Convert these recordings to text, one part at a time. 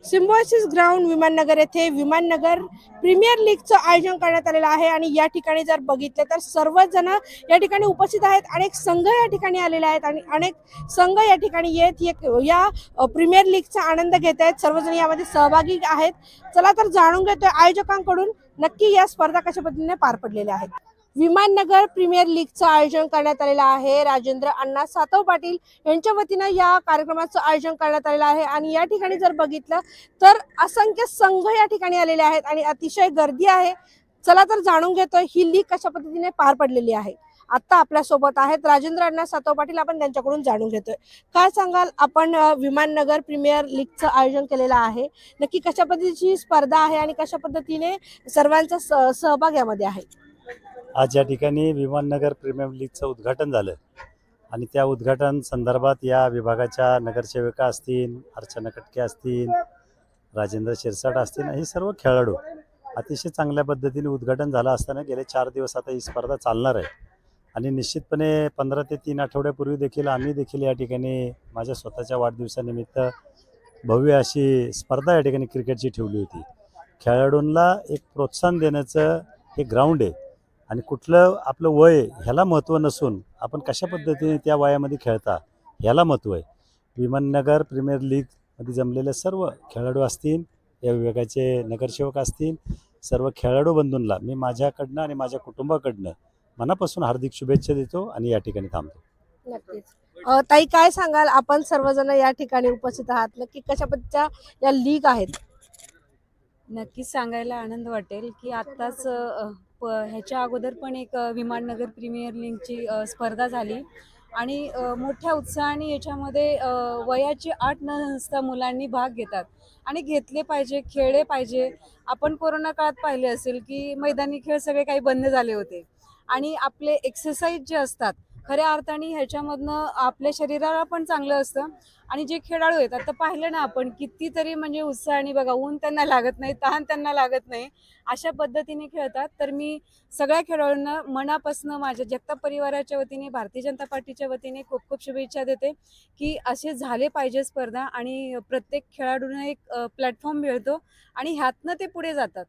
Symbiosis ground Viman Nagar येथे Viman Nagar premier लीगचं आयोजन करण्यात आलेलं आहे आणि या ठिकाणी जर बघितलं तर सर्वच जण या ठिकाणी उपस्थित आहेत. अनेक संघ या ठिकाणी आलेले आहेत आणि अनेक संघ या ठिकाणी येत या प्रीमियर लीगचा आनंद घेत आहेत. सर्वजण यामध्ये सहभागी आहेत. चला तर जाणून घेतोय आयोजकांकडून नक्की या स्पर्धा कशा पद्धतीने पार पडलेल्या आहेत. विमाननगर प्रीमियर लीगचं आयोजन करण्यात आलेलं आहे. राजेंद्र अण्णा सातव पाटील यांच्या वतीनं या कार्यक्रमाचं आयोजन करण्यात आलेलं आहे आणि या ठिकाणी जर बघितलं तर असंख्य संघ या ठिकाणी आलेले आहेत आणि अतिशय गर्दी आहे. चला तर जाणून घेतोय ही लीग कशा पद्धतीने पार पडलेली आहे. आता आपल्या सोबत आहेत राजेंद्र अण्णा सातव पाटील. आपण त्यांच्याकडून जाणून घेतोय. काय सांगाल, आपण विमाननगर प्रीमियर लीगचं आयोजन केलेलं आहे, नक्की कशा पद्धतीची स्पर्धा आहे आणि कशा पद्धतीने सर्वांचा सहभाग यामध्ये आहे? आज या ठिकाणी विमाननगर प्रीमियर लीगचं उद्घाटन झालं आणि त्या उद्घाटन संदर्भात या विभागाच्या नगरसेविका असतील, अर्चना कटके असतील, राजेंद्र शिरसाट असतील, हे सर्व खेळाडू अतिशय चांगल्या पद्धतीने उद्घाटन झालं असताना गेले 4 दिवस आता ही स्पर्धा चालणार आहे आणि निश्चितपणे 15 ते 3 आठवड्यापूर्वी देखील आम्ही देखील या ठिकाणी माझ्या स्वतःच्या वाढदिवसानिमित्त भव्य अशी स्पर्धा या ठिकाणी क्रिकेटची ठेवली होती. खेळाडूंना एक प्रोत्साहन देण्याचं हे ग्राउंड आहे आणि कुठलं आपलं वय ह्याला महत्त्व नसून आपण कशा पद्धतीने त्या वयामध्ये खेळता ह्याला महत्त्व आहे. विमाननगर प्रीमियर लीगमध्ये जमलेले सर्व खेळाडू असतील, या विभागाचे नगरसेवक असतील, सर्व खेळाडू बंधूंना मी माझ्याकडनं आणि माझ्या कुटुंबाकडनं मनापासून हार्दिक शुभेच्छा देतो आणि या ठिकाणी थांबतो. नक्कीच. ताई, काय सांगाल, आपण सर्वजण या ठिकाणी उपस्थित आहात, नक्की कशा पद्धतीच्या या लीग आहेत? नक्कीच सांगायला आनंद वाटेल की आत्ताच ह्याच्या अगोदर पण एक विमाननगर प्रीमियर लीगची स्पर्धा झाली आणि मोठ्या उत्साहाने याच्यामध्ये वयाची अट न नसता मुलांनी भाग घेतात आणि घेतले पाहिजे, खेळले पाहिजे. आपण कोरोना काळात पाहिले असेल की मैदानी खेळ सगळे काही बंद झाले होते आणि आपले एक्सरसाइज जे असतात खऱ्या अर्थाने ह्याच्यामधनं आपल्या शरीराला पण चांगलं असतं आणि जे खेळाडू आहेत आता पाहिलं ना आपण कितीतरी म्हणजे उत्साहाने बघा, ऊन त्यांना लागत नाही, तहान त्यांना लागत नाही, अशा पद्धतीने खेळतात. तर मी सगळ्या खेळाडूंना मनापासून माझ्या जगताप परिवाराच्या वतीने, भारतीय जनता पार्टीच्या वतीने खूप खूप शुभेच्छा देते की असे झाले पाहिजे स्पर्धा आणि प्रत्येक खेळाडूंना एक प्लॅटफॉर्म मिळतो आणि ह्यातनं ते पुढे जातात.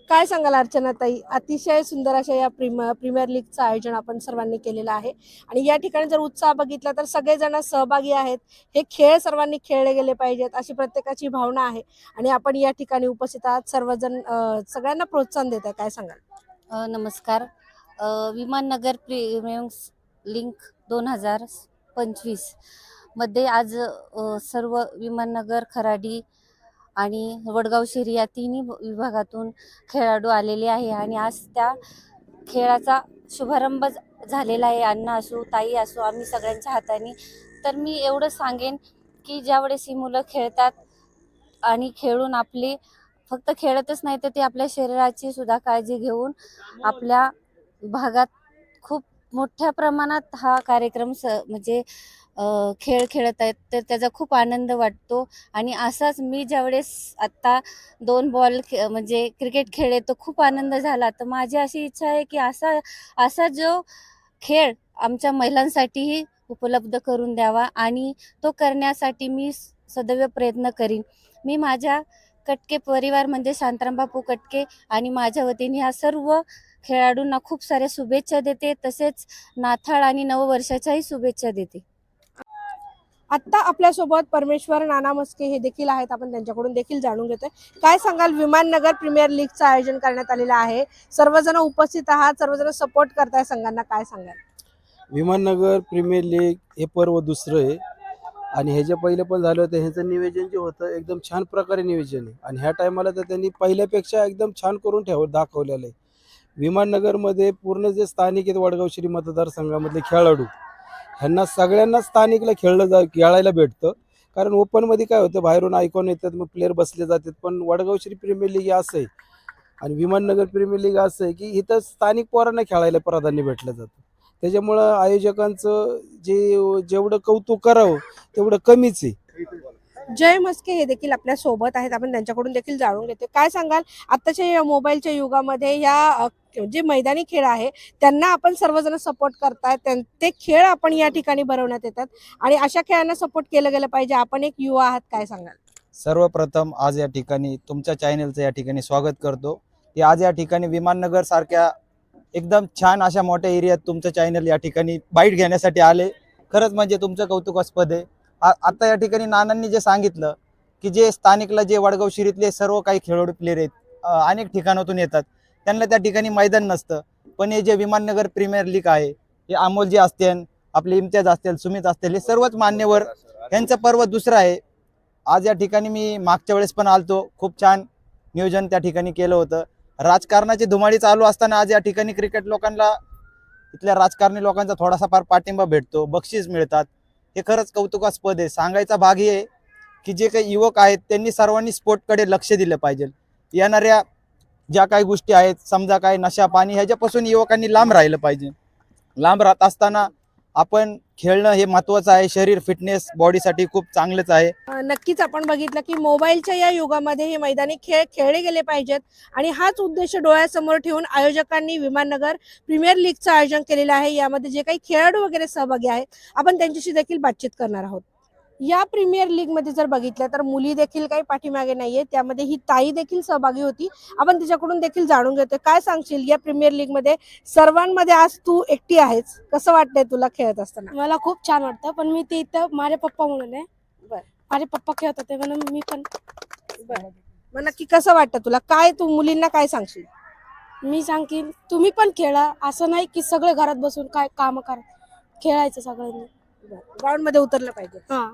काय सांगाल अर्चना ताई, अतिशय सुंदर अशा या प्रीमियर लीगचं आयोजन आपण सर्वांनी केलेलं आहे आणि या ठिकाणी जर उत्साह बघितला तर सगळेजण सहभागी आहेत. हे खेळ सर्वांनी खेळले गेले पाहिजेत अशी प्रत्येकाची भावना आहे आणि आपण या ठिकाणी उपस्थित आहात, सर्वजण सगळ्यांना प्रोत्साहन देत आहे. काय सांगाल? नमस्कार. विमाननगर प्रीमियर लीग 2025 मध्ये आज सर्व विमाननगर, खराडी आणि वडगाव शिरी या तिन्ही विभागातून खेळाडू आलेले आहे आणि आज त्या खेळाचा शुभारंभ झालेला आहे. अण्णा असो, ताई असो, आम्ही सगळ्यांच्या हाताने. तर मी एवढं सांगेन की ज्यावेळेस ही मुलं खेळतात आणि खेळून आपली फक्त खेळतच नाही तर ते आपल्या शरीराची सुद्धा काळजी घेऊन आपल्या भागात खूप मोठ्या प्रमाणात हा कार्यक्रम म्हणजे खेळ खेळत आहेत, तर त्याचा खूप आनंद वाटतो. आणि असाच मी ज्यावेळेस आत्ता 2 बॉल म्हणजे क्रिकेट खेळले तर खूप आनंद झाला. तर माझी अशी इच्छा आहे की असा जो खेळ आमच्या महिलांसाठीही उपलब्ध करून द्यावा आणि तो करण्यासाठी मी सदैव प्रयत्न करीन. मी माझ्या कटके परिवार म्हणजे शांताराम बापू कटके आणि माझ्या वतीने ह्या सर्व खेळाडूंना खूप साऱ्या शुभेच्छा देते, तसेच नाताळ आणि नववर्षाच्याही शुभेच्छा देते. आत्ता आपल्यासोबत परमेश्वर नाना मस्के हे देखील आहेत, आपण त्यांच्याकडून देखील जाणून घेतोय. काय सांगाल, विमाननगर प्रीमियर लीगचं आयोजन करण्यात आलेलं आहे, सर्वजण उपस्थित आहात, सर्वजण सपोर्ट करताय संघांना, काय सांगाल? विमाननगर प्रीमियर लीग हे पर्व दुसरं आहे आणि ह्याच्या पहिले पण झालं होतं. ह्याचं नियोजन जे होतं एकदम छान प्रकारे नियोजन आहे आणि ह्या टायमाला तर त्यांनी पहिल्यापेक्षा एकदम छान करून दाखवलेलं आहे. विमाननगरमध्ये पूर्ण जे स्थानिक आहेत वडगाव श्री मतदारसंघामधले खेळाडू ह्यांना सगळ्यांना स्थानिकला खेळायला भेटतं. कारण ओपनमध्ये काय होतं, बाहेरून ऐकून येतात, मग प्लेअर बसले जातात. पण वडगाव श्री प्रीमियर लीग असं आहे आणि विमाननगर प्रीमियर लीग असं आहे की इथं स्थानिक पोरांना खेळायला प्राधान्य भेटलं जातं. त्याच्यामुळं आयोजकांचं जेवढं कौतुक करावं तेवढं कमीच आहे. जय मस्के हे देखील आपल्या सोबत आहेत, आपण त्यांच्याकडून देखील जाणून घेतो. काय सांगाल, आत्ताच्या या मोबाईलच्या युगामध्ये या जे मैदानी खेळ आहे त्यांना आपण सर्वजण सपोर्ट करतायत, ते खेळ आपण या ठिकाणी भरवण्यात येतात आणि अशा खेळांना सपोर्ट केलं गेलं पाहिजे. आपण एक युवा आहात, काय सांगाल? सर्वप्रथम आज या ठिकाणी तुमच्या चॅनलचं या ठिकाणी स्वागत करतो की आज या ठिकाणी विमाननगर सारख्या एकदम छान अशा मोठ्या एरियात तुमचं चॅनल या ठिकाणी बाईट घेण्यासाठी आले. खरंच म्हणजे तुमचं कौतुकास्पद आहे. आता या ठिकाणी नानांनी जे सांगितलं की जे स्थानिकला जे वडगाव शिरीतले सर्व काही खेळाडू प्लेयर आहेत, अनेक ठिकाणातून येतात, त्यांना त्या ठिकाणी मैदान नसतं. पण हे जे विमाननगर प्रीमियर लीग आहे, हे अमोलजी असतील, आपले इम्तियाज असतील, सुमित असतील, हे सर्वच मान्यवर यांचं पर्व दुसरं आहे. आज या ठिकाणी मी मागच्या वेळेस पण आलतो, खूप छान नियोजन त्या ठिकाणी केलं होतं. राजकारणाची धुमाळी चालू असताना आज या ठिकाणी क्रिकेट लोकांना, इथल्या राजकारणी लोकांचा थोडासा फार पाठिंबा भेटतो, बक्षीस मिळतात. हे खरंच कौतुकास्पद आहे. सांगायचा भाग हे आहे की जे काही युवक आहेत त्यांनी सर्वांनी स्पोर्टकडे लक्ष दिलं पाहिजे. येणाऱ्या ज्या काही गोष्टी आहेत, समजा काय नशा पाणी, ह्याच्यापासून युवकांनी लांब राहिलं पाहिजे. लांब राहत असताना आपण खेळणं हे महत्त्वाचं आहे. शरीर फिटनेस बॉडीसाठी खूप चांगलंच आहे. नक्कीच आपण बघितलं की मोबाईलच्या या युगामध्ये हे मैदानी खेळ खेळले गेले पाहिजेत आणि हाच उद्देश डोळ्यासमोर ठेवून आयोजकांनी विमाननगर प्रीमियर लीगचं आयोजन केलेलं आहे. यामध्ये जे काही खेळाडू वगैरे सहभागी आहेत, आपण त्यांच्याशी देखील बातचीत करणार आहोत. या प्रीमियर लीग मध्ये जर बघितलं तर मुली देखील काही पाठीमागे नाहीये, त्यामध्ये ही ताई देखील सहभागी होती. आपण तिच्याकडून देखील जाणून घेतोय. काय सांगशील, या प्रीमियर लीग मध्ये सर्वांमध्ये आज तू एकटी आहेस, कसं वाटतंय तुला खेळत असताना? मला खूप छान वाटतं, पण मी ते इथं माझे पप्पा म्हणून आहे. बर. माझे पप्पा खेळत होते म्हणून मी पण. मग नक्की कसं वाटतं तुला? काय तू मुलींना काय सांगशील? मी सांगेन तुम्ही पण खेळा, असं नाही की सगळे घरात बसून काय काम करा, खेळायचं सगळ्यांनी. ग्राउंड मध्ये उतरलं पाहिजे. हा.